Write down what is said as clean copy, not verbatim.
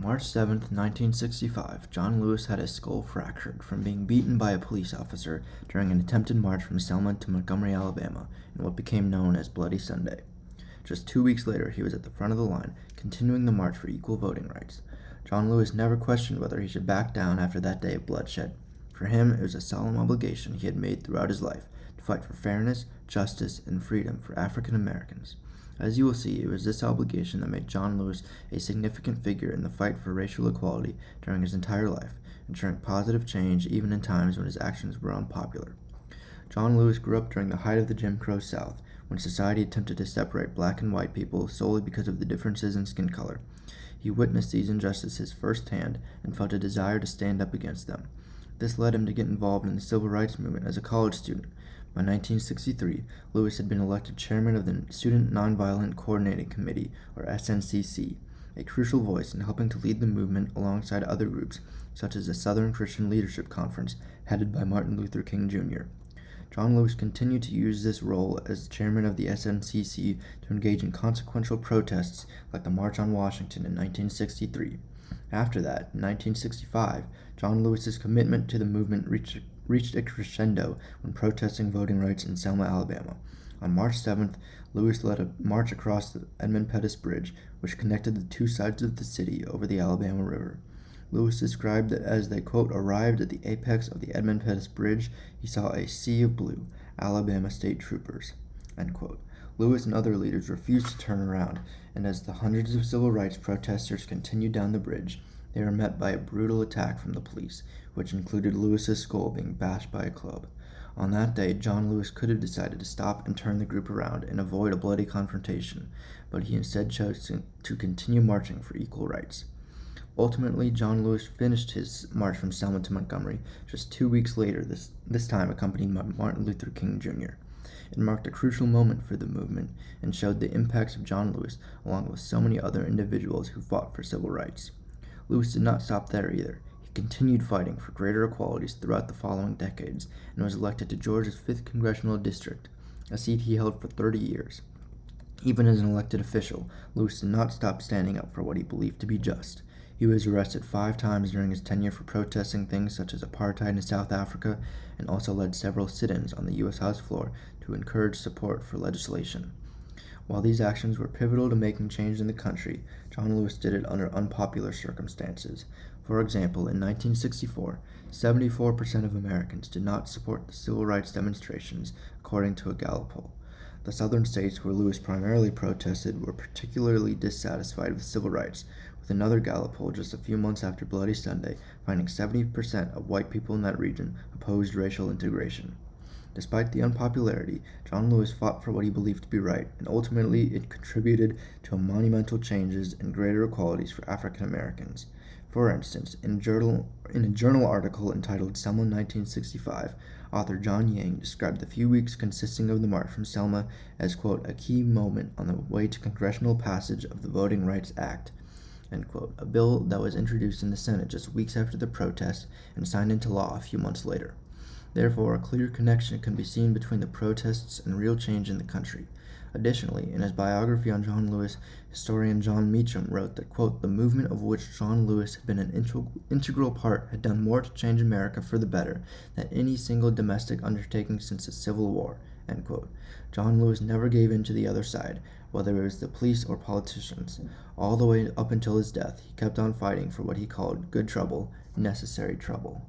March 7, 1965, John Lewis had his skull fractured from being beaten by a police officer during an attempted march from Selma to Montgomery, Alabama, in what became known as Bloody Sunday. Just 2 weeks later, he was at the front of the line, continuing the march for equal voting rights. John Lewis never questioned whether he should back down after that day of bloodshed. For him, it was a solemn obligation he had made throughout his life to fight for fairness, justice, and freedom for African Americans. As you will see, it was this obligation that made John Lewis a significant figure in the fight for racial equality during his entire life, ensuring positive change even in times when his actions were unpopular. John Lewis grew up during the height of the Jim Crow South, when society attempted to separate black and white people solely because of the differences in skin color. He witnessed these injustices firsthand and felt a desire to stand up against them. This led him to get involved in the civil rights movement as a college student. By 1963, Lewis had been elected chairman of the Student Nonviolent Coordinating Committee, or SNCC, a crucial voice in helping to lead the movement alongside other groups, such as the Southern Christian Leadership Conference, headed by Martin Luther King Jr. John Lewis continued to use this role as chairman of the SNCC to engage in consequential protests like the March on Washington in 1963. After that, in 1965, John Lewis's commitment to the movement reached a crescendo when protesting voting rights in Selma, Alabama. On March 7th, Lewis led a march across the Edmund Pettus Bridge, which connected the two sides of the city over the Alabama River. Lewis described that as they, quote, arrived at the apex of the Edmund Pettus Bridge, he saw a sea of blue, Alabama state troopers, end quote. Lewis and other leaders refused to turn around, and as the hundreds of civil rights protesters continued down the bridge, they were met by a brutal attack from the police, which included Lewis's skull being bashed by a club. On that day, John Lewis could have decided to stop and turn the group around and avoid a bloody confrontation, but he instead chose to continue marching for equal rights. Ultimately, John Lewis finished his march from Selma to Montgomery just 2 weeks later, this time accompanied by Martin Luther King Jr. It marked a crucial moment for the movement and showed the impacts of John Lewis along with so many other individuals who fought for civil rights. Lewis did not stop there either. He continued fighting for greater equalities throughout the following decades and was elected to Georgia's 5th Congressional District, a seat he held for 30 years. Even as an elected official, Lewis did not stop standing up for what he believed to be just. He was arrested 5 times during his tenure for protesting things such as apartheid in South Africa, and also led several sit-ins on the U.S. House floor to encourage support for legislation. While these actions were pivotal to making change in the country, John Lewis did it under unpopular circumstances. For example, in 1964, 74% of Americans did not support the civil rights demonstrations, according to a Gallup poll. The southern states where Lewis primarily protested were particularly dissatisfied with civil rights, with another Gallup poll just a few months after Bloody Sunday finding 70% of white people in that region opposed racial integration. Despite the unpopularity, John Lewis fought for what he believed to be right, and ultimately it contributed to monumental changes and greater equalities for African Americans. For instance, in a journal article entitled Selma 1965, author John Yang described the few weeks consisting of the march from Selma as, quote, a key moment on the way to congressional passage of the Voting Rights Act, end quote, a bill that was introduced in the Senate just weeks after the protest and signed into law a few months later. Therefore, a clear connection can be seen between the protests and real change in the country. Additionally, in his biography on John Lewis, historian John Meacham wrote that, quote, the movement of which John Lewis had been an integral part had done more to change America for the better than any single domestic undertaking since the Civil War, end quote. John Lewis never gave in to the other side, whether it was the police or politicians. All the way up until his death, he kept on fighting for what he called good trouble, necessary trouble.